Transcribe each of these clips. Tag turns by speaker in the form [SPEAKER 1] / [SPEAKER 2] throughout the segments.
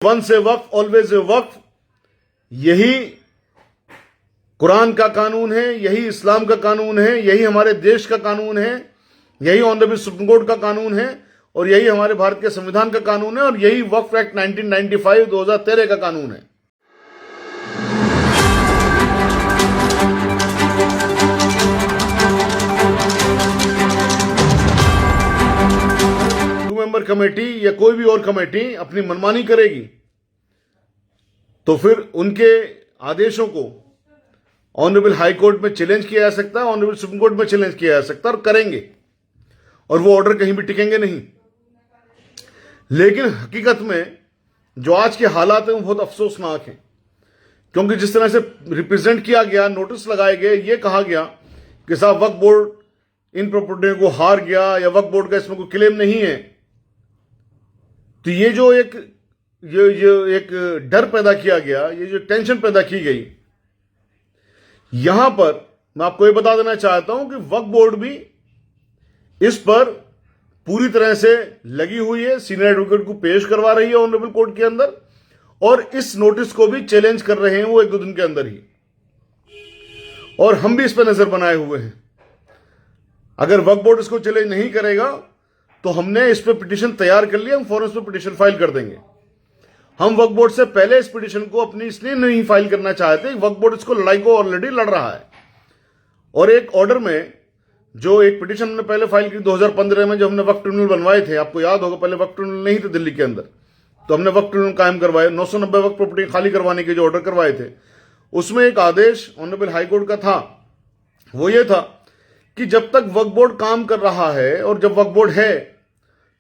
[SPEAKER 1] Once a वक्फ always a वक्फ, यही कुरान का कानून है, यही इस्लाम का कानून है, यही हमारे देश का कानून है, यही ऑनरेबल सुप्रीम कोर्ट का कानून है और यही हमारे भारत के संविधान का कानून है और यही वक्फ एक्ट 1995 2013 का कानून है। मेंबर कमेटी या कोई भी और कमेटी अपनी मनमानी करेगी तो फिर उनके आदेशों को ऑनरेबल हाई कोर्ट में चैलेंज किया जा सकता है, ऑनरेबल सुप्रीम कोर्ट में चैलेंज किया जा सकता है और करेंगे, और वो ऑर्डर कहीं भी टिकेंगे नहीं। लेकिन हकीकत में जो आज के हालात हैं वो बहुत अफसोसनाक हैं, क्योंकि जिस तरह से रिप्रेजेंट किया गया, नोटिस लगाए गए, ये कहा गया कि साहब वक्फ बोर्ड इन प्रॉपर्टियों को हार गया या वक्फ बोर्ड का इसमें कोई क्लेम नहीं है, तो ये जो एक डर पैदा किया गया, ये जो टेंशन पैदा की गई, यहां पर मैं आपको ये बता देना चाहता हूं कि वक्फ बोर्ड भी इस पर पूरी तरह से लगी हुई है, सीनियर एडवोकेट को पेश करवा रही है ऑनरेबल कोर्ट के अंदर, और इस नोटिस को भी चैलेंज कर रहे हैं वो एक दो दिन के अंदर ही, और हम भी इस पर नजर बनाए हुए हैं। अगर वक्फ बोर्ड इसको चैलेंज नहीं करेगा तो हमने इस पर पिटीशन तैयार कर लिया, हम फौरन इस पर पिटीशन फाइल कर देंगे। हम वक्फ बोर्ड से पहले इस पिटीशन को अपनी इसलिए नहीं फाइल करना चाहते, वक्फ बोर्ड इसको लड़ाई को ऑलरेडी लड़ रहा है, और एक ऑर्डर में जो एक पिटीशन हमने पहले फाइल की 2015 में, जब हमने वक्फ ट्रिब्यूनल बनवाए थे, आपको याद होगा पहले वक्फ ट्रिब्यूनल नहीं थे दिल्ली के अंदर, तो हमने वक्फ ट्रिब्यूनल कायम करवाए, 990 वक्फ प्रॉपर्टी खाली करवाने के जो ऑर्डर करवाए थे, उसमें एक आदेश ऑनरेबल हाई कोर्ट का था, वो ये था कि जब तक वक्फ बोर्ड काम कर रहा है और जब वक्फ बोर्ड है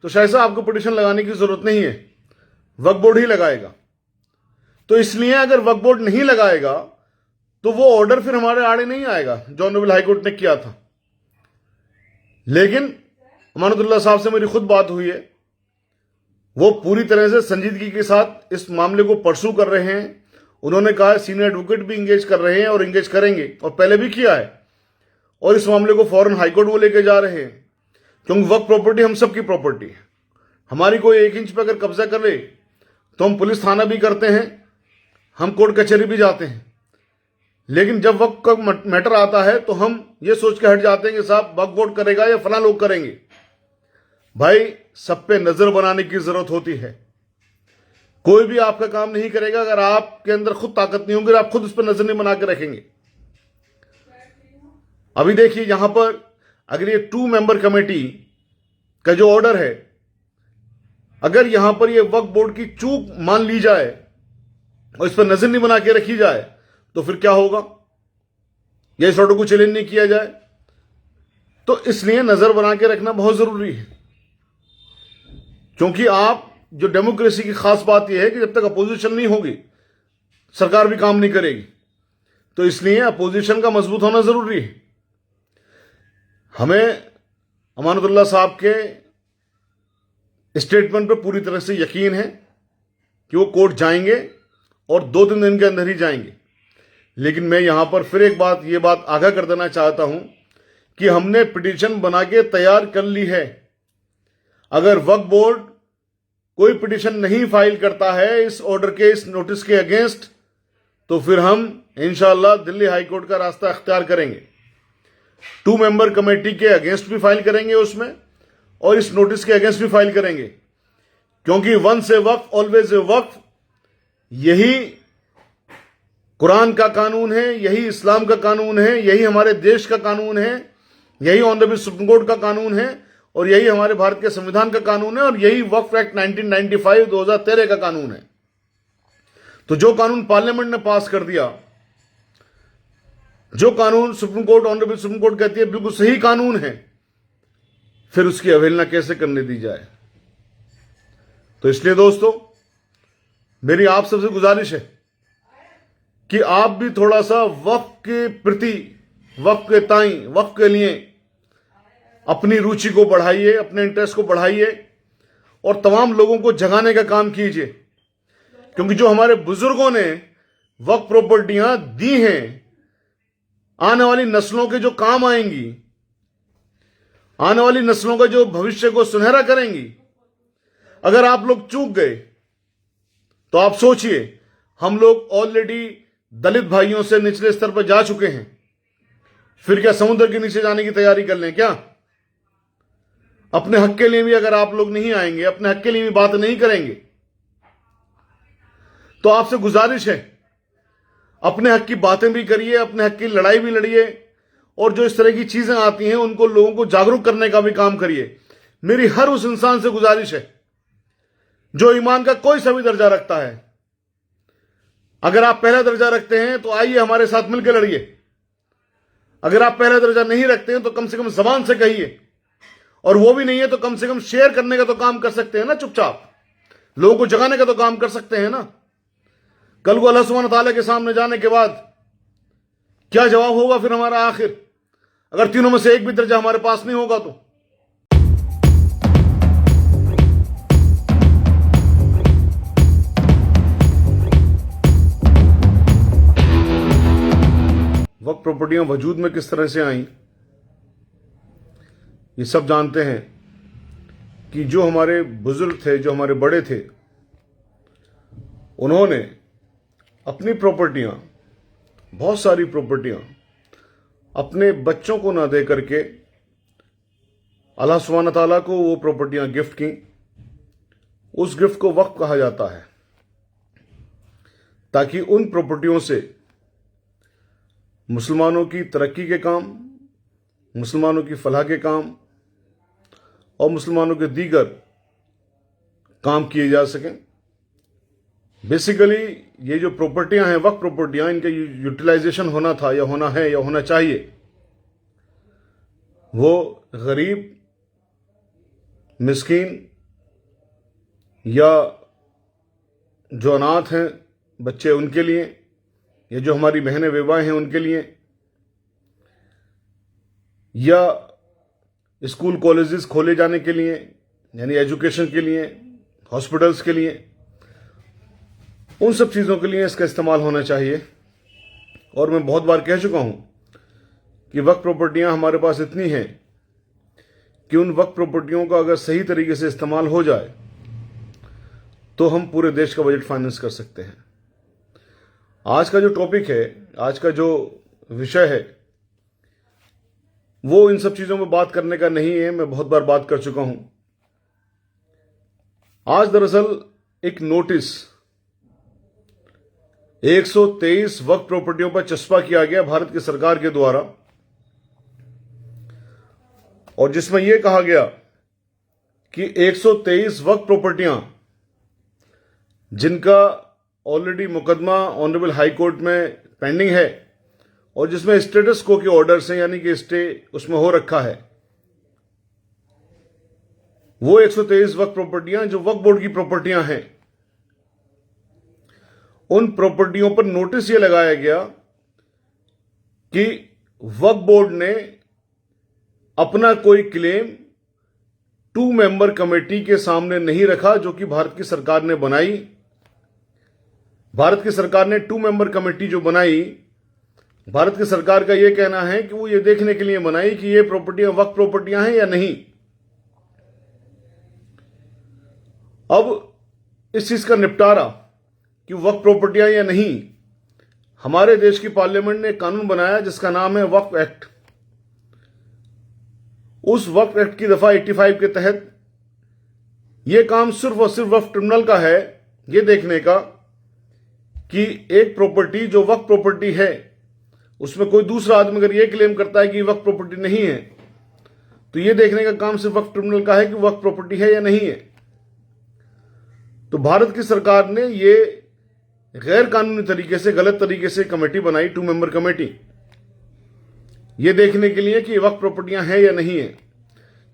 [SPEAKER 1] तो शायद आपको पिटीशन लगाने की जरूरत नहीं है, वक्फ बोर्ड ही लगाएगा। तो इसलिए अगर वक्फ बोर्ड नहीं लगाएगा तो वो ऑर्डर फिर हमारे आड़े नहीं आएगा जो ऑनरेबल हाई कोर्ट ने किया था। लेकिन अमानतुल्लाह साहब से मेरी खुद बात हुई है, वो पूरी तरह से संजीदगी के साथ इस मामले को परसू कर रहे हैं। उन्होंने कहा सीनियर एडवोकेट भी इंगेज कर रहे हैं और इंगेज करेंगे, और पहले भी किया है, और इस मामले को फौरन हाईकोर्ट वो लेके जा रहे हैं, क्योंकि वक्फ प्रॉपर्टी हम सबकी प्रॉपर्टी है। हमारी कोई 1 इंच पर अगर कब्जा कर ले तो हम पुलिस थाना भी करते हैं, हम कोर्ट कचहरी भी जाते हैं, लेकिन जब वक्फ का मैटर आता है तो हम ये सोच के हट जाते हैं कि साहब वक्फ बोर्ड करेगा या फला लोग करेंगे। भाई सब पे नजर बनाने की जरूरत होती है, कोई भी आपका काम नहीं करेगा अगर आपके अंदर खुद ताकत नहीं होगी, आप खुद उस पर नजर नहीं बना के रखेंगे। अभी देखिए यहां पर अगर ये 2 मेंबर कमेटी का जो ऑर्डर है, अगर यहां पर ये वक्फ बोर्ड की चूक मान ली जाए और इस पर नजर नहीं बना के रखी जाए तो फिर क्या होगा, या इस ऑर्डर को चैलेंज नहीं किया जाए, तो इसलिए नजर बना के रखना बहुत जरूरी है। क्योंकि आप जो डेमोक्रेसी की खास बात यह है कि जब तक अपोजिशन नहीं होगी सरकार भी काम नहीं करेगी, तो इसलिए अपोजिशन का मजबूत होना जरूरी है। हमें अमानतुल्लाह साहब के स्टेटमेंट पर पूरी तरह से यकीन है कि वो कोर्ट जाएंगे और 2-3 दिन के अंदर ही जाएंगे। लेकिन मैं यहां पर फिर एक बात, ये बात आगाह कर देना चाहता हूं कि हमने पिटीशन बना के तैयार कर ली है। अगर वक्फ बोर्ड कोई पिटीशन नहीं फाइल करता है इस ऑर्डर के, इस नोटिस के अगेंस्ट, तो फिर हम इंशाअल्लाह दिल्ली हाई कोर्ट का रास्ता अख्तियार करेंगे। 2 मेंबर कमेटी के अगेंस्ट भी फाइल करेंगे उसमें, और इस नोटिस के अगेंस्ट भी फाइल करेंगे, क्योंकि वंस ए वक्फ ऑलवेज ए वक्फ, यही कुरान का कानून है, यही इस्लाम का कानून है, यही हमारे देश का कानून है, यही ऑनरेबल सुप्रीम कोर्ट का कानून है, और यही हमारे भारत के संविधान का कानून है, और यही वक्फ एक्ट 1995 2013 का कानून है। तो जो कानून पार्लियामेंट ने पास कर दिया, जो कानून supreme court, honourable supreme court कहती है बिल्कुल सही कानून है, फिर उसकी अवहेलना कैसे करने दी जाए। तो इसलिए दोस्तों मेरी आप सबसे गुजारिश है कि आप भी थोड़ा सा वक्फ के प्रति, वक्फ के ताई, वक्फ के लिए अपनी रुचि को बढ़ाइए, अपने इंटरेस्ट को बढ़ाइए, और तमाम लोगों को जगाने का काम कीजिए। क्योंकि जो हमारे बुजुर्गों ने वक्फ प्रॉपर्टियां दी हैं, आने वाली नस्लों के जो काम आएंगी, आने वाली नस्लों का जो भविष्य को सुनहरा करेंगी, अगर आप लोग चूक गए तो आप सोचिए, हम लोग ऑलरेडी दलित भाइयों से निचले स्तर पर जा चुके हैं, फिर क्या समुद्र के नीचे जाने की तैयारी कर लें क्या? अपने हक के लिए भी अगर आप लोग नहीं आएंगे, अपने हक के लिए भी बात नहीं करेंगे, तो आपसे गुजारिश है, अपने हक की बातें भी करिए, अपने हक की लड़ाई भी लड़िए, और जो इस तरह की चीजें आती हैं उनको लोगों को जागरूक करने का भी काम करिए। मेरी हर उस इंसान से गुजारिश है जो ईमान का कोई सा भी दर्जा रखता है। अगर आप पहला दर्जा रखते हैं तो आइए हमारे साथ मिलकर लड़िए। अगर आप पहला दर्जा नहीं रखते हैं तो कम से कम जबान से कहिए, और वो भी नहीं है तो कम से कम शेयर करने का तो काम कर सकते हैं ना, चुपचाप लोगों को जगाने का तो काम कर सकते हैं ना। कल को अल्लाह सुब्हान ताला के सामने जाने के बाद क्या जवाब होगा फिर हमारा आखिर, अगर तीनों में से एक भी दर्जा हमारे पास नहीं होगा तो? वक्फ प्रॉपर्टियां वजूद में किस तरह से आई, ये सब जानते हैं कि जो हमारे बुजुर्ग थे, जो हमारे बड़े थे, उन्होंने अपनी प्रॉपर्टियां, बहुत सारी प्रॉपर्टियां अपने बच्चों को ना दे करके अल्लाह सुब्हान ताला को वो प्रॉपर्टियां गिफ्ट की। उस गिफ्ट को वक्फ कहा जाता है, ताकि उन प्रॉपर्टियों से मुसलमानों की तरक्की के काम, मुसलमानों की फलाह के काम और मुसलमानों के दीगर काम किए जा सकें। बेसिकली ये जो प्रॉपर्टियां हैं, वक्फ प्रॉपर्टियां, इनका यूटिलाइजेशन होना था या होना है या होना चाहिए, वो गरीब, मिस्कीन या जो अनाथ हैं बच्चे, उनके लिए, या जो हमारी बहनें बेवाएं हैं उनके लिए, या स्कूल कॉलेजेस खोले जाने के लिए, यानी एजुकेशन के लिए, हॉस्पिटल्स के लिए, उन सब चीज़ों के लिए इसका इस्तेमाल होना चाहिए। और मैं बहुत बार कह चुका हूं कि वक्फ प्रॉपर्टियां हमारे पास इतनी हैं कि उन वक्फ प्रॉपर्टियों का अगर सही तरीके से इस्तेमाल हो जाए तो हम पूरे देश का बजट फाइनेंस कर सकते हैं। आज का जो टॉपिक है, आज का जो विषय है, वो इन सब चीज़ों में बात करने का नहीं है, मैं बहुत बार बात कर चुका हूं। आज दरअसल एक नोटिस 123 वक्फ प्रॉपर्टियों पर चस्पा किया गया भारत की सरकार के द्वारा, और जिसमें यह कहा गया कि 123 वक्फ प्रॉपर्टियां जिनका ऑलरेडी मुकदमा ऑनरेबल हाई कोर्ट में पेंडिंग है और जिसमें स्टेटस को के ऑर्डर्स हैं, यानी कि स्टे उसमें हो रखा है, वो 123 वक्फ प्रॉपर्टियां जो वक्फ बोर्ड की प्रॉपर्टियां हैं, उन प्रॉपर्टियों पर नोटिस ये लगाया गया कि वक्फ बोर्ड ने अपना कोई क्लेम 2 मेंबर कमेटी के सामने नहीं रखा, जो कि भारत की सरकार ने बनाई। भारत की सरकार ने 2 मेंबर कमेटी जो बनाई, भारत की सरकार का यह कहना है कि वो ये देखने के लिए बनाई कि ये प्रॉपर्टियां वक्फ प्रॉपर्टियां हैं या नहीं। अब इस चीज का निपटारा कि वक्फ प्रॉपर्टियां या नहीं, हमारे देश की पार्लियामेंट ने कानून बनाया जिसका नाम है वक्फ एक्ट। उस वक्फ एक्ट की दफा 85 के तहत यह काम सिर्फ और सिर्फ वक्फ ट्रिब्यूनल का है, यह देखने का कि एक प्रॉपर्टी जो वक्फ प्रॉपर्टी है उसमें कोई दूसरा आदमी अगर यह क्लेम करता है कि वक्फ प्रॉपर्टी नहीं है, तो यह देखने का काम सिर्फ वक्फ ट्रिब्यूनल का है कि वक्फ प्रॉपर्टी है या नहीं है। तो भारत की सरकार ने यह गैर कानूनी तरीके से, गलत तरीके से कमेटी बनाई, 2 मेंबर कमेटी, यह देखने के लिए कि वक्फ प्रॉपर्टियां हैं या नहीं है।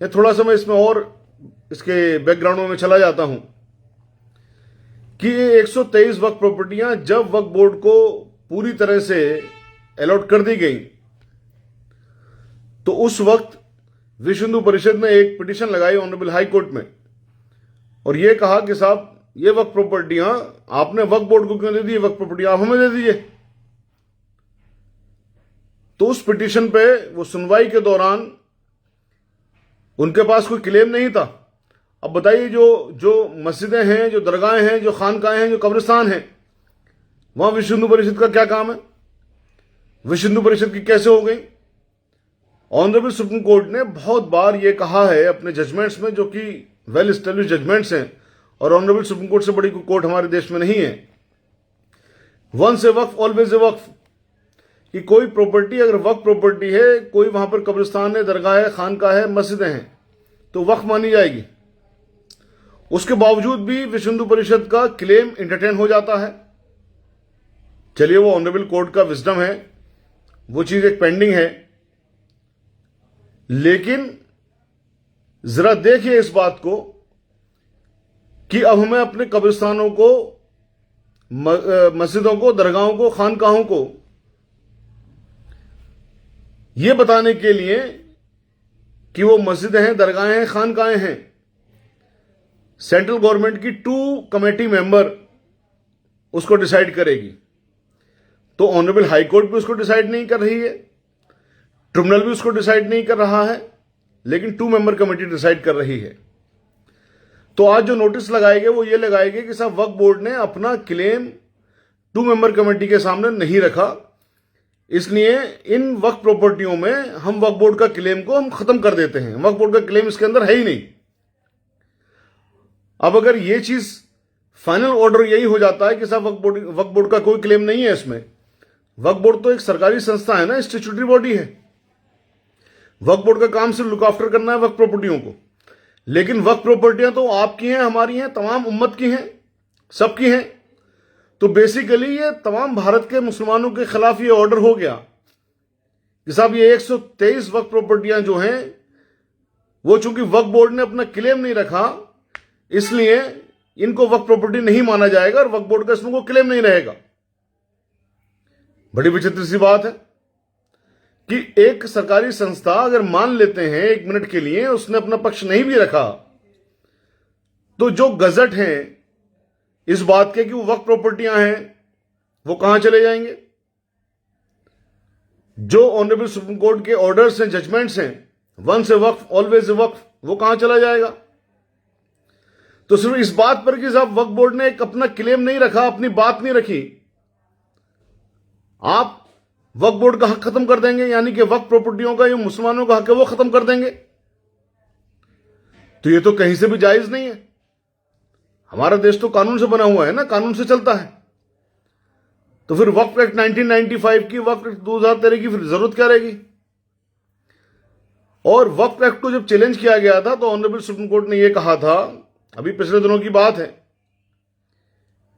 [SPEAKER 1] या थोड़ा सा मैं इसमें और इसके बैकग्राउंड में चला जाता हूं कि ये 123 वक्फ प्रॉपर्टियां जब वक्फ बोर्ड को पूरी तरह से अलॉट कर दी गई, तो उस वक्त विश्व हिंदू परिषद ने एक पिटीशन लगाई ऑनरेबल हाई कोर्ट में, और यह कहा कि साहब ये वक्फ प्रॉपर्टियां आपने वक्फ बोर्ड को क्यों दे दी, वक्फ प्रॉपर्टियां आप हमें दे दीजिए। तो उस पिटीशन पे वो सुनवाई के दौरान उनके पास कोई क्लेम नहीं था। अब बताइए, जो जो मस्जिदें हैं, जो दरगाहें हैं, जो खानकाहें हैं, जो कब्रिस्तान हैं, वहां विश्व हिंदू परिषद का क्या काम है? विश्व हिंदू परिषद की कैसे हो गई? ऑनरेबल सुप्रीम कोर्ट ने बहुत बार यह कहा है अपने जजमेंट्स में, जो कि वेल एस्टेब्लिश जजमेंट्स हैं, और ऑनरेबल सुप्रीम कोर्ट से बड़ी कोई कोर्ट हमारे देश में नहीं है। वंस ए वक्फ ऑलवेज ए वक्फ, कि कोई प्रॉपर्टी अगर वक्फ प्रॉपर्टी है, कोई वहां पर कब्रिस्तान है, दरगाह है, खानका है, मस्जिदें हैं, तो वक्फ मानी जाएगी। उसके बावजूद भी विश्व हिंदू परिषद का क्लेम एंटरटेन हो जाता है। चलिए, वो ऑनरेबल कोर्ट का विजडम है, वो चीज एक पेंडिंग है, लेकिन जरा देखिए इस बात को कि अब हमें अपने कब्रिस्तानों को, मस्जिदों को, दरगाहों को, खानकाहों को यह बताने के लिए कि वो मस्जिदें हैं, दरगाहें हैं, खानकाहें हैं, सेंट्रल गवर्नमेंट की 2 कमेटी मेंबर उसको डिसाइड करेगी। तो ऑनरेबल हाई कोर्ट भी उसको डिसाइड नहीं कर रही है, ट्रिब्यूनल भी उसको डिसाइड नहीं कर रहा है, लेकिन 2 मेंबर कमेटी डिसाइड कर रही है। तो आज जो नोटिस लगाएंगे वो ये लगाएंगे कि साहब वक्फ बोर्ड ने अपना क्लेम 2 मेंबर कमेटी के सामने नहीं रखा, इसलिए इन वक्फ प्रॉपर्टियों में हम वक्फ बोर्ड का क्लेम को हम खत्म कर देते हैं। वक्फ बोर्ड का क्लेम इसके अंदर है ही नहीं। अब अगर ये चीज फाइनल ऑर्डर यही हो जाता है कि साहब वक्फ बोर्ड का कोई क्लेम नहीं है इसमें, वक्फ बोर्ड तो एक सरकारी संस्था है ना, स्टैट्यूटरी बॉडी है। वक्फ बोर्ड का काम सिर्फ लुक आफ्टर करना है वक्फ प्रॉपर्टियों को, लेकिन वक्फ प्रॉपर्टियां तो आपकी हैं, हमारी हैं, तमाम उम्मत की हैं, सबकी हैं। तो बेसिकली ये तमाम भारत के मुसलमानों के खिलाफ ये ऑर्डर हो गया कि साहब ये 123 वक्फ प्रॉपर्टियां जो हैं वो चूंकि वक्फ बोर्ड ने अपना क्लेम नहीं रखा, इसलिए इनको वक्फ प्रॉपर्टी नहीं माना जाएगा और वक्फ बोर्ड का इसमें कोई क्लेम नहीं रहेगा। बड़ी विचित्र सी बात है कि एक सरकारी संस्था अगर मान लेते हैं 1 मिनट के लिए उसने अपना पक्ष नहीं भी रखा, तो जो गजट हैं इस बात के कि वो वक्फ प्रॉपर्टियां हैं वो कहां चले जाएंगे? जो ऑनरेबल सुप्रीम कोर्ट के ऑर्डर्स हैं, जजमेंट्स हैं, वंस ए वक्फ ऑलवेज ए वक्फ, वो कहां चला जाएगा? तो सिर्फ इस बात पर कि साहब वक्फ बोर्ड ने एक अपना क्लेम नहीं रखा, अपनी बात नहीं रखी, आप वक्फ बोर्ड का हक खत्म कर देंगे, यानी कि वक्फ प्रॉपर्टियों का, ये मुसलमानों का हक है, वो खत्म कर देंगे। तो ये तो कहीं से भी जायज नहीं है। हमारा देश तो कानून से बना हुआ है ना, कानून से चलता है। तो फिर वक्फ एक्ट 1995 की, वक्फ एक्ट 2013 की फिर जरूरत क्या रहेगी? और वक्फ एक्ट को जब चैलेंज किया गया था तो ऑनरेबल सुप्रीम कोर्ट ने यह कहा था, अभी पिछले दिनों की बात है,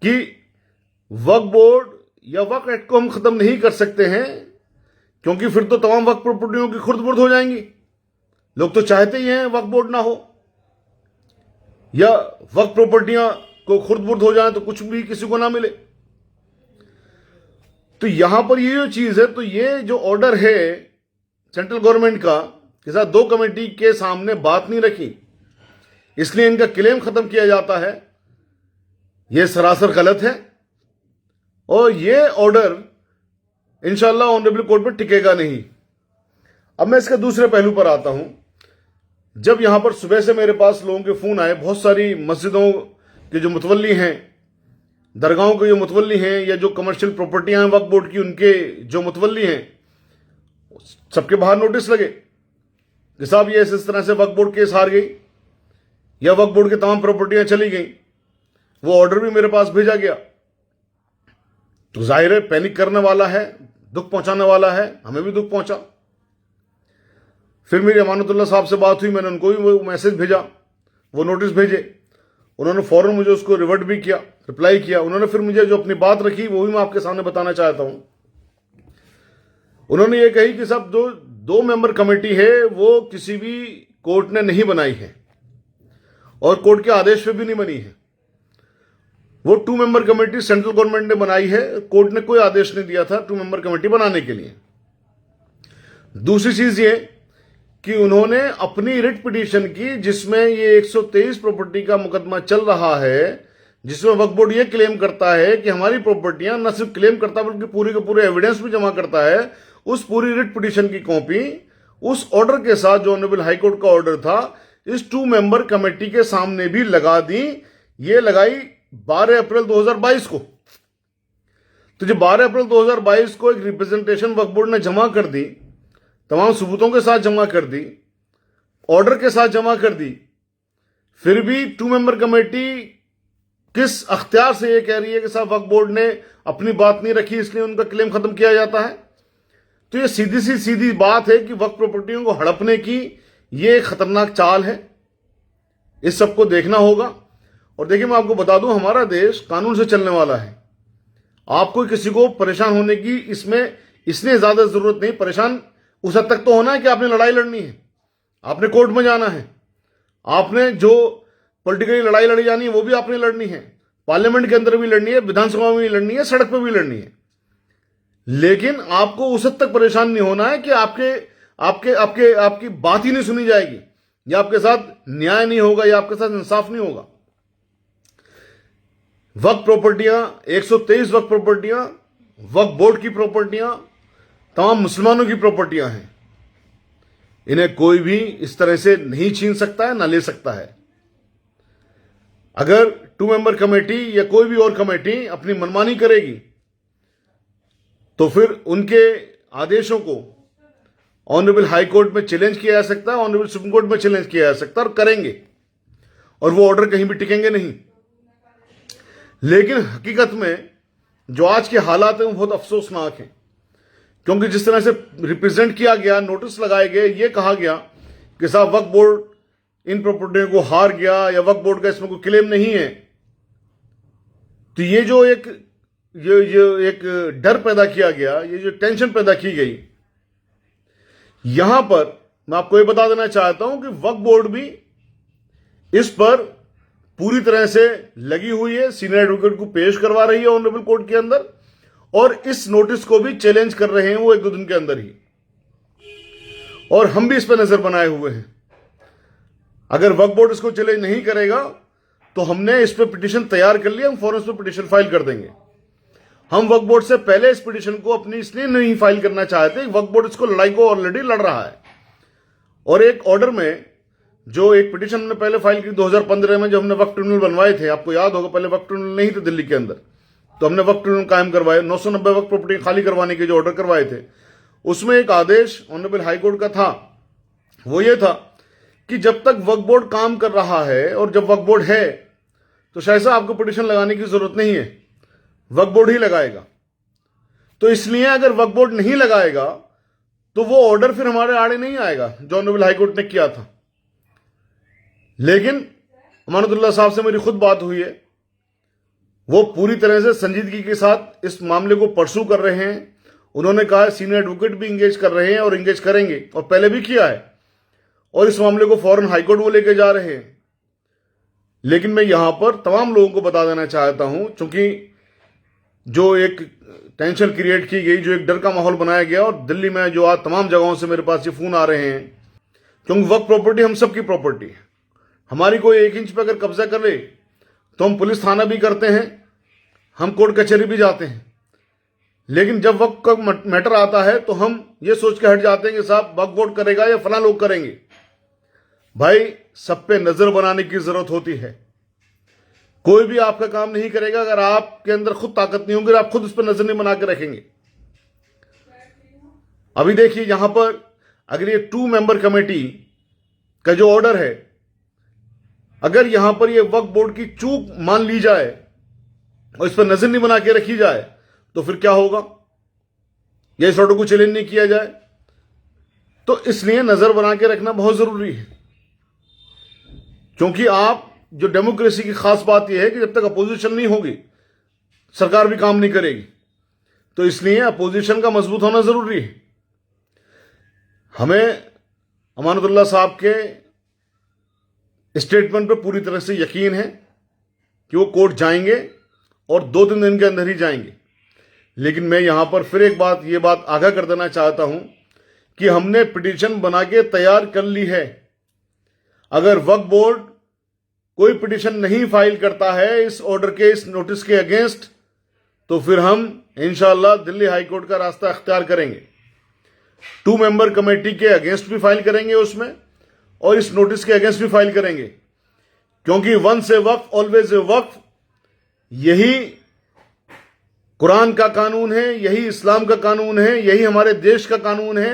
[SPEAKER 1] कि वक्फ बोर्ड या वक्फ एक्ट को हम खत्म नहीं कर सकते हैं, क्योंकि फिर तो तमाम वक्फ प्रॉपर्टियों की खुर्द-बुर्द हो जाएंगी। लोग तो चाहते ही हैं वक्फ बोर्ड ना हो, या वक्फ प्रॉपर्टियां को खुर्द-बुर्द हो जाए तो कुछ भी किसी को ना मिले। तो यहां पर ये जो चीज है, तो ये जो ऑर्डर है सेंट्रल गवर्नमेंट का कि साथ 2 कमेटी के सामने बात नहीं रखी, इसलिए इनका क्लेम खत्म किया जाता है, यह सरासर गलत है। और यह ऑर्डर इंशाअल्लाह ऑनरेबल कोर्ट पर टिकेगा नहीं। अब मैं इसके दूसरे पहलू पर आता हूं। जब यहां पर सुबह से मेरे पास लोगों के फोन आए, बहुत सारी मस्जिदों के जो मुतवल्ली हैं, दरगाहों के जो मुतवल्ली हैं, या जो कमर्शियल प्रॉपर्टियां हैं वक्फ बोर्ड की, उनके जो मुतवल्ली हैं, सबके बाहर नोटिस लगे कि साहब ये इस तरह से वक्फ बोर्ड केस हार गई, या वक्फ बोर्ड की तमाम प्रॉपर्टियां चली गई। वो ऑर्डर भी मेरे पास भेजा गया। तो जाहिर है पैनिक करने वाला है, दुख पहुंचाने वाला है, हमें भी दुख पहुंचा। फिर मेरी अमानतुल्लाह साहब से बात हुई, मैंने उनको भी वो मैसेज भेजा, वो नोटिस भेजे, उन्होंने फौरन मुझे उसको रिवर्ट भी किया, रिप्लाई किया। उन्होंने फिर मुझे जो अपनी बात रखी वो भी मैं आपके सामने बताना चाहता हूं। उन्होंने ये कही कि साहब जो 2 मेंबर कमेटी है वो किसी भी कोर्ट ने नहीं बनाई है और कोर्ट के आदेश पे भी नहीं बनी है। वो 2 मेंबर कमेटी सेंट्रल गवर्नमेंट ने बनाई है, कोर्ट ने कोई आदेश नहीं दिया था 2 मेंबर कमेटी बनाने के लिए। दूसरी चीज ये कि उन्होंने अपनी रिट पिटीशन की, जिसमें ये 123 प्रॉपर्टी का मुकदमा चल रहा है, जिसमें वक्फ बोर्ड ये क्लेम करता है कि हमारी प्रॉपर्टियां, न सिर्फ क्लेम करता बल्कि पूरे के पूरे एविडेंस भी जमा करता है, उस पूरी रिट पिटीशन की कॉपी उस ऑर्डर के साथ, जो ऑनरेबल हाई कोर्ट का ऑर्डर था इस 2 मेंबर कमेटी के सामने भी लगा दी। ये लगाई 12 अप्रैल 2022 को। तो जब 12 अप्रैल 2022 को एक रिप्रेजेंटेशन वक्फ बोर्ड ने जमा कर दी, तमाम सबूतों के साथ जमा कर दी, ऑर्डर के साथ जमा कर दी, फिर भी 2 मेंबर कमेटी किस अख्तियार से ये कह रही है कि साहब वक्फ बोर्ड ने अपनी बात नहीं रखी इसलिए उनका क्लेम खत्म किया जाता है? तो ये सीधी बात है कि वक्फ प्रॉपर्टियों को हड़पने की ये एक खतरनाक चाल है। इस सबको देखना होगा। और देखिए, मैं आपको बता दूं, हमारा देश कानून से चलने वाला है। आपको किसी को परेशान होने की इसमें इसलिए ज्यादा जरूरत नहीं। परेशान उस हद तक तो होना है कि आपने लड़ाई लड़नी है, आपने कोर्ट में जाना है, आपने जो पॉलिटिकली लड़ाई लड़ी जानी है वो भी आपने लड़नी है, पार्लियामेंट के अंदर भी लड़नी है, विधानसभा में भी लड़नी है, सड़क पर भी लड़नी है। लेकिन आपको उस हद तक परेशान नहीं होना है कि आपकी बात ही नहीं सुनी जाएगी, या आपके साथ न्याय नहीं होगा, या आपके साथ इंसाफ नहीं होगा। वक्फ प्रॉपर्टियां, 123 वक्फ प्रॉपर्टियां वक्फ बोर्ड की प्रॉपर्टियां तमाम मुसलमानों की प्रॉपर्टियां हैं। इन्हें कोई भी इस तरह से नहीं छीन सकता है, ना ले सकता है। अगर 2 मेंबर कमेटी या कोई भी और कमेटी अपनी मनमानी करेगी तो फिर उनके आदेशों को ऑनरेबल हाई कोर्ट में चैलेंज किया जा सकता है, ऑनरेबल सुप्रीम कोर्ट में चैलेंज किया जा सकता है, और करेंगे, और वो ऑर्डर कहीं भी टिकेंगे नहीं। लेकिन हकीकत में जो आज के हालात हैं वो बहुत अफसोसनाक हैं, क्योंकि जिस तरह से रिप्रेजेंट किया गया, नोटिस लगाए गए, ये कहा गया कि साहब वक्फ बोर्ड इन प्रॉपर्टियों को हार गया या वक्फ बोर्ड का इसमें कोई क्लेम नहीं है। तो ये जो एक डर पैदा किया गया, ये जो टेंशन पैदा की गई, यहां पर मैं आपको ये बता देना चाहता हूं कि वक्फ बोर्ड भी इस पर पूरी तरह से लगी हुई है, सीनियर एडवोकेट को पेश करवा रही है ऑनरेबल कोर्ट के अंदर, और इस नोटिस को भी चैलेंज कर रहे हैं वो 1-2 दिन के अंदर ही। और हम भी इस पर नजर बनाए हुए हैं। अगर वक्फ बोर्ड इसको चैलेंज नहीं करेगा तो हमने इस पर पिटीशन तैयार कर लिया, हम फौरन इस पर पिटीशन फाइल कर देंगे। हम वक्फ बोर्ड से पहले इस पिटीशन को अपनी इसलिए नहीं फाइल करना चाहते, वक्फ बोर्ड इसको लड़ाई को ऑलरेडी लड़ रहा है। और एक ऑर्डर में जो एक पिटीशन हमने पहले फाइल की 2015 में, जब हमने वक्फ ट्रिब्यूनल बनवाए थे, आपको याद होगा, पहले वक्फ ट्रिब्यूनल नहीं थे दिल्ली के अंदर, तो हमने वक्फ ट्रिब्यूनल कायम करवाए, 990 वक्फ प्रॉपर्टी खाली करवाने के जो ऑर्डर करवाए थे, उसमें एक आदेश ऑनरेबल हाई कोर्ट का था। वो ये था कि जब तक वक्फ बोर्ड काम कर रहा है और जब वक्फ बोर्ड है तो शायद साहब आपको पिटीशन लगाने की जरूरत नहीं है, वक्फ बोर्ड ही लगाएगा। तो इसलिए अगर वक्फ बोर्ड नहीं लगाएगा तो वो ऑर्डर फिर हमारे आड़े नहीं आएगा जो ऑनरेबल हाई कोर्ट ने किया था। लेकिन अमानतुल्लाह साहब से मेरी खुद बात हुई है, वो पूरी तरह से संजीदगी के साथ इस मामले को परसू कर रहे हैं। उन्होंने कहा सीनियर एडवोकेट भी इंगेज कर रहे हैं और इंगेज करेंगे, और पहले भी किया है, और इस मामले को फौरन हाईकोर्ट वो लेके जा रहे हैं। लेकिन मैं यहां पर तमाम लोगों को बता देना चाहता हूं, क्योंकि जो एक टेंशन क्रिएट की गई, जो एक डर का माहौल बनाया गया, और दिल्ली में जो आज तमाम जगहों से मेरे पास ये फोन आ रहे हैं, क्योंकि वक्फ प्रॉपर्टी हम सबकी प्रॉपर्टी है। हमारी कोई 1 इंच पे अगर कब्जा कर ले तो हम पुलिस थाना भी करते हैं, हम कोर्ट कचहरी भी जाते हैं। लेकिन जब वक्फ का मैटर आता है तो हम ये सोच के हट जाते हैं कि साहब वक्फ बोर्ड करेगा या फलां लोग करेंगे। भाई, सब पे नजर बनाने की जरूरत होती है। कोई भी आपका काम नहीं करेगा अगर आपके अंदर खुद ताकत नहीं होगी, आप खुद उस पर नजर नहीं बना के रखेंगे। अभी देखिए यहां पर अगर ये 2 मेंबर कमेटी का जो ऑर्डर है, अगर यहां पर ये वक्फ बोर्ड की चूक मान ली जाए और इस पर नजर नहीं बना के रखी जाए तो फिर क्या होगा, या इस ऑर्डर को चैलेंज नहीं किया जाए। तो इसलिए नजर बना के रखना बहुत जरूरी है, क्योंकि आप जो डेमोक्रेसी की खास बात यह है कि जब तक अपोजिशन नहीं होगी सरकार भी काम नहीं करेगी। तो इसलिए अपोजिशन का मजबूत होना जरूरी है। हमें अमानतुल्लाह साहब के स्टेटमेंट पर पूरी तरह से यकीन है कि वो कोर्ट जाएंगे और 2-3 दिन के अंदर ही जाएंगे। लेकिन मैं यहां पर फिर एक बात, ये बात आगाह कर देना चाहता हूं कि हमने पिटीशन बना के तैयार कर ली है। अगर वक्फ बोर्ड कोई पिटीशन नहीं फाइल करता है इस ऑर्डर के, इस नोटिस के अगेंस्ट, तो फिर हम इंशाअल्लाह दिल्ली हाईकोर्ट का रास्ता अख्तियार करेंगे। 2 मेंबर कमेटी के अगेंस्ट भी फाइल करेंगे उसमें, और इस नोटिस के अगेंस्ट भी फाइल करेंगे, क्योंकि वंस ए वक्फ ऑलवेज ए वक्फ, यही कुरान का कानून है, यही इस्लाम का कानून है, यही हमारे देश का कानून है,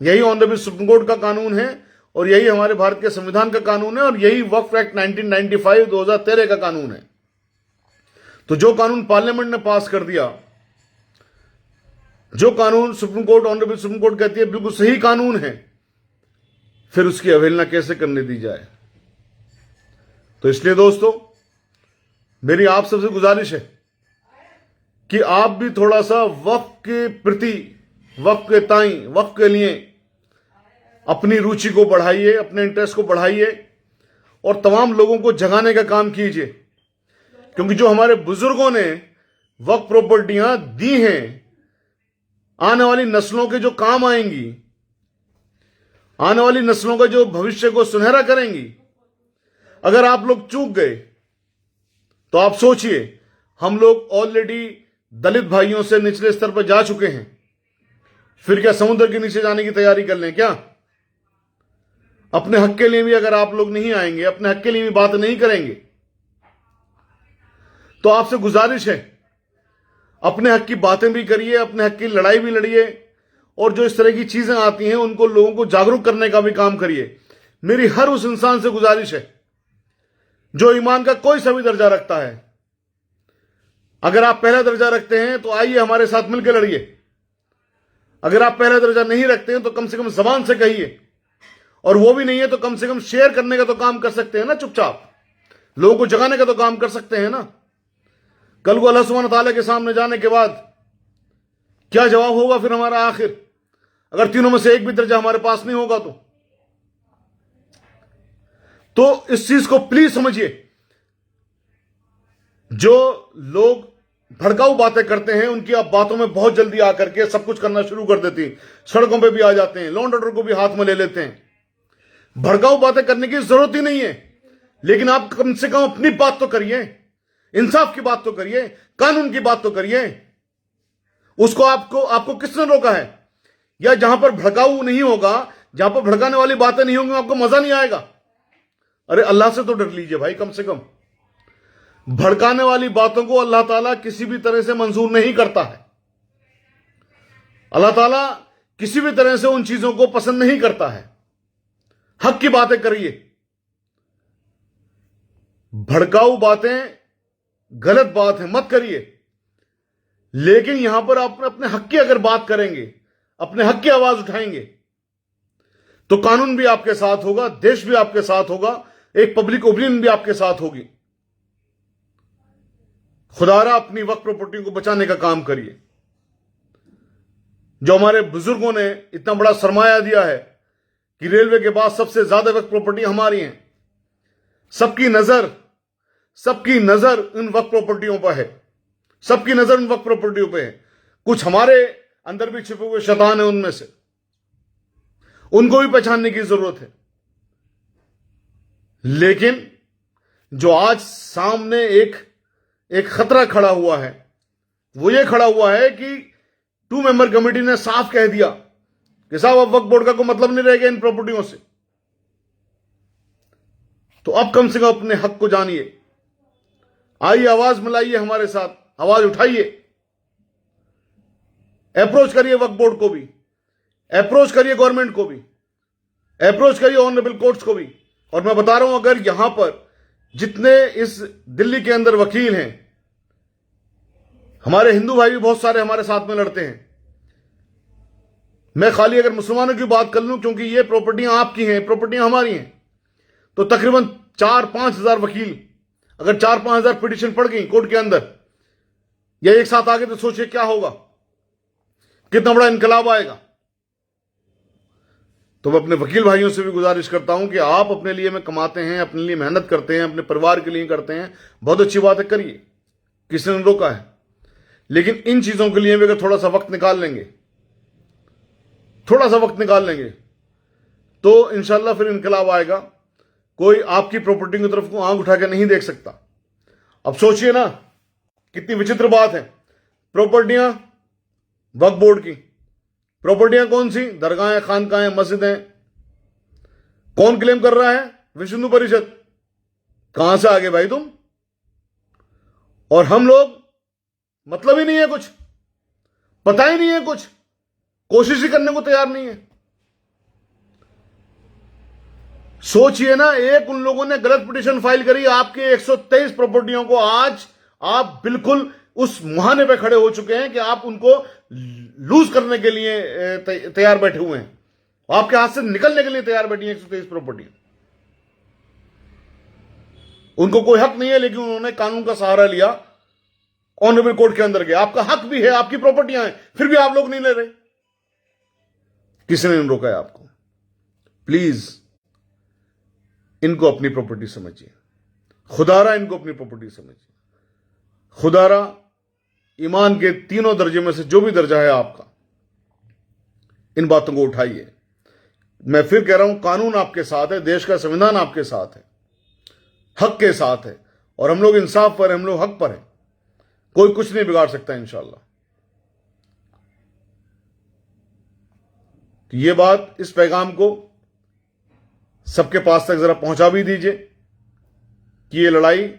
[SPEAKER 1] यही ऑनरेबल सुप्रीम कोर्ट का कानून है, और यही हमारे भारत के संविधान का कानून है, और यही वक्फ एक्ट 1995 2013 का कानून है। तो जो कानून पार्लियामेंट ने पास कर दिया, जो कानून supreme court honourable supreme court कहती है बिल्कुल सही कानून है, फिर उसकी अवहेलना कैसे करने दी जाए। तो इसलिए दोस्तों, मेरी आप सबसे गुजारिश है कि आप भी थोड़ा सा वक्फ के प्रति, वक्फ के ताई, वक्फ के लिए अपनी रुचि को बढ़ाइए, अपने इंटरेस्ट को बढ़ाइए और तमाम लोगों को जगाने का काम कीजिए, क्योंकि जो हमारे बुजुर्गों ने वक्फ प्रॉपर्टियां दी हैं, आने वाली नस्लों के जो काम आएंगी, आने वाली नस्लों का जो भविष्य को सुनहरा करेंगी, अगर आप लोग चूक गए तो आप सोचिए, हम लोग ऑलरेडी दलित भाइयों से निचले स्तर पर जा चुके हैं, फिर क्या समुद्र के नीचे जाने की तैयारी कर लें क्या? अपने हक के लिए भी अगर आप लोग नहीं आएंगे, अपने हक के लिए भी बात नहीं करेंगे, तो आपसे गुजारिश है, अपने हक की बातें भी करिए, अपने हक की लड़ाई भी लड़िए, और जो इस तरह की चीजें आती हैं उनको लोगों को जागरूक करने का भी काम करिए। मेरी हर उस इंसान से गुजारिश है जो ईमान का कोई सा भी दर्जा रखता है। अगर आप पहला दर्जा रखते हैं तो आइए हमारे साथ मिलकर लड़िए। अगर आप पहला दर्जा नहीं रखते हैं तो कम से कम जबान से कहिए, और वो भी नहीं है तो कम से कम शेयर करने का तो काम कर सकते हैं ना, चुपचाप लोगों को जगाने का तो काम कर सकते हैं ना। कल को अल्लाह सुब्हानहू तआला के सामने जाने के बाद क्या जवाब होगा फिर हमारा आखिर, अगर तीनों में से एक भी दर्जा हमारे पास नहीं होगा तो इस चीज को प्लीज समझिए। जो लोग भड़काऊ बातें करते हैं उनकी आप बातों में बहुत जल्दी आकर के सब कुछ करना शुरू कर देती, सड़कों पे भी आ जाते हैं, लॉ एंड ऑर्डर को भी हाथ में ले लेते हैं। भड़काऊ बातें करने की जरूरत ही नहीं है, लेकिन आप कम से कम अपनी बात तो करिए, इंसाफ की बात तो करिए, कानून की बात तो करिए। उसको आपको किसने रोका है? या जहां पर भड़काऊ नहीं होगा, जहां पर भड़काने वाली बातें नहीं होंगी, आपको मजा नहीं आएगा। अरे अल्लाह से तो डर लीजिए भाई, कम से कम। भड़काने वाली बातों को अल्लाह ताला किसी भी तरह से मंजूर नहीं करता है। अल्लाह ताला किसी भी तरह से उन चीजों को पसंद नहीं करता है। हक की बातें करिए, भड़काऊ बातें गलत बात है, मत करिए। लेकिन यहां पर आप अपने हक की अगर बात करेंगे, अपने हक की आवाज उठाएंगे, तो कानून भी आपके साथ होगा, देश भी आपके साथ होगा, एक पब्लिक ओपिनियन भी आपके साथ होगी। खुदारा अपनी वक्फ प्रॉपर्टी को बचाने का काम करिए। जो हमारे बुजुर्गों ने इतना बड़ा सरमाया दिया है कि रेलवे के बाद सबसे ज्यादा वक्फ प्रॉपर्टी हमारी हैं, सबकी नजर इन वक्फ प्रॉपर्टियों पर है, सबकी नजर इन वक्फ प्रॉपर्टियों पे है। कुछ हमारे अंदर भी छिपे हुए शैतान है, उनमें से उनको भी पहचानने की जरूरत है। लेकिन जो आज सामने एक खतरा खड़ा हुआ है, वो ये खड़ा हुआ है कि 2 मेंबर कमेटी ने साफ कह दिया कि साहब अब वक्फ बोर्ड का कोई मतलब नहीं रहेगा इन प्रॉपर्टियों से। तो अब कम से कम अपने हक को जानिए, आइए आवाज मिलाइए, हमारे साथ आवाज उठाइए, अप्रोच करिए वक्फ बोर्ड को भी, अप्रोच करिए गवर्नमेंट को भी, अप्रोच करिए ऑनरेबल कोर्ट्स को भी। और मैं बता रहा हूं, अगर यहां पर जितने इस दिल्ली के अंदर वकील हैं, हमारे हिंदू भाई भी बहुत सारे हमारे साथ में लड़ते हैं। मैं खाली अगर मुसलमानों की बात कर लूं, क्योंकि ये प्रॉपर्टियां आपकी हैं, प्रॉपर्टियां हमारी हैं, तो तकरीबन 4-5 हजार वकील, अगर 4-5 हजार पिटीशन पड़ गई कोर्ट के अंदर या एक साथ आगे, तो सोचिए क्या होगा, कितना बड़ा इनकलाब आएगा। तो मैं अपने वकील भाइयों से भी गुजारिश करता हूं कि आप अपने लिए में कमाते हैं, अपने लिए मेहनत करते हैं, अपने परिवार के लिए करते हैं, बहुत अच्छी बात है, करिए, किसी ने रोका है। लेकिन इन चीजों के लिए भी अगर थोड़ा सा वक्त निकाल लेंगे, थोड़ा सा वक्त निकाल लेंगे, तो इंशाल्लाह फिर इनकलाब आएगा। कोई आपकी प्रॉपर्टी की तरफ को आंख उठा के नहीं देख सकता। अब सोचिए ना, कितनी विचित्र बात है। प्रॉपर्टियां वक्फ बोर्ड की, प्रॉपर्टियां कौन सी? दरगाहें, खानकाहें, मस्जिदें, कौन क्लेम कर रहा है? विश्व हिंदू परिषद। कहां से आ गए भाई तुम? और हम लोग मतलब ही नहीं है, कुछ पता ही नहीं है, कुछ कोशिश ही करने को तैयार नहीं है। सोचिए ना, एक उन लोगों ने गलत पिटीशन फाइल करी आपके 123 प्रॉपर्टियों को, आज आप बिल्कुल उस मुहाने पे खड़े हो चुके हैं कि आप उनको लूज करने के लिए तैयार बैठे हुए हैं, आपके हाथ से निकलने के लिए तैयार बैठी हैं 123 प्रॉपर्टी। उनको कोई हक नहीं है, लेकिन उन्होंने कानून का सहारा लिया, ऑनरेबल कोर्ट के अंदर गए। आपका हक भी है, आपकी प्रॉपर्टियां हैं, फिर भी आप लोग नहीं ले रहे। किसने नहीं रोका है आपको? प्लीज इनको अपनी प्रॉपर्टी समझिए, खुदारा इनको अपनी प्रॉपर्टी समझिए। खुदारा ईमान के तीनों दर्जे में से जो भी दर्जा है आपका, इन बातों को उठाइए। मैं फिर कह रहा हूं, कानून आपके साथ है, देश का संविधान आपके साथ है, हक के साथ है, और हम लोग इंसाफ पर हैं, हम लोग हक पर हैं। कोई कुछ नहीं बिगाड़ सकता इंशाअल्लाह। तो ये बात, इस पैगाम को सबके पास तक जरा पहुंचा भी दीजिए कि ये लड़ाई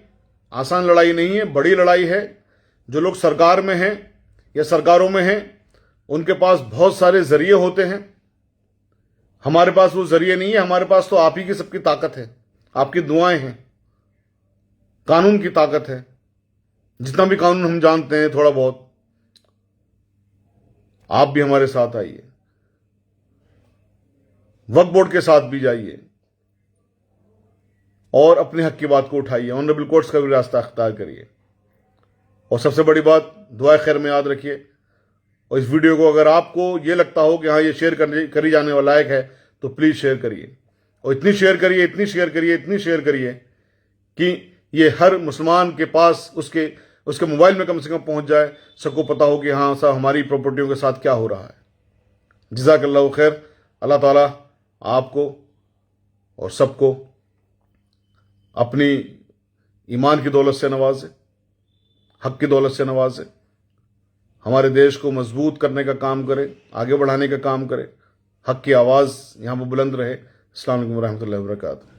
[SPEAKER 1] आसान लड़ाई नहीं है, बड़ी लड़ाई है। जो लोग सरकार में हैं या सरकारों में हैं, उनके पास बहुत सारे जरिए होते हैं। हमारे पास वो जरिए नहीं है, हमारे पास तो आप ही की सबकी ताकत है, आपकी दुआएं हैं, कानून की ताकत है। जितना भी कानून हम जानते हैं थोड़ा बहुत, आप भी हमारे साथ आइए, वक्फ बोर्ड के साथ भी जाइए और अपने हक की बात को उठाइए, ऑनरेबल कोर्ट्स का भी रास्ता अख्तियार करिए। और सबसे बड़ी बात, दुआ खैर में याद रखिए। और इस वीडियो को अगर आपको ये लगता हो कि हाँ ये शेयर करी जाने वाला लायक है, तो प्लीज़ शेयर करिए, और इतनी शेयर करिए, इतनी शेयर करिए, इतनी शेयर करिए कि ये हर मुसलमान के पास उसके मोबाइल में कम से कम पहुंच जाए, सबको पता हो कि हाँ साहब हमारी प्रॉपर्टियों के साथ क्या हो रहा है। जज़ाकल्लाहु खैर। अल्लाह ताला आपको और सबको अपनी ईमान की दौलत से नवाजे, हक की दौलत से नवाजे, हमारे देश को मजबूत करने का काम करे, आगे बढ़ाने का काम करे, हक की आवाज़ यहाँ पर बुलंद रहे। अस्सलाम वालेकुम रहमतुल्लाहि व बरकातहू।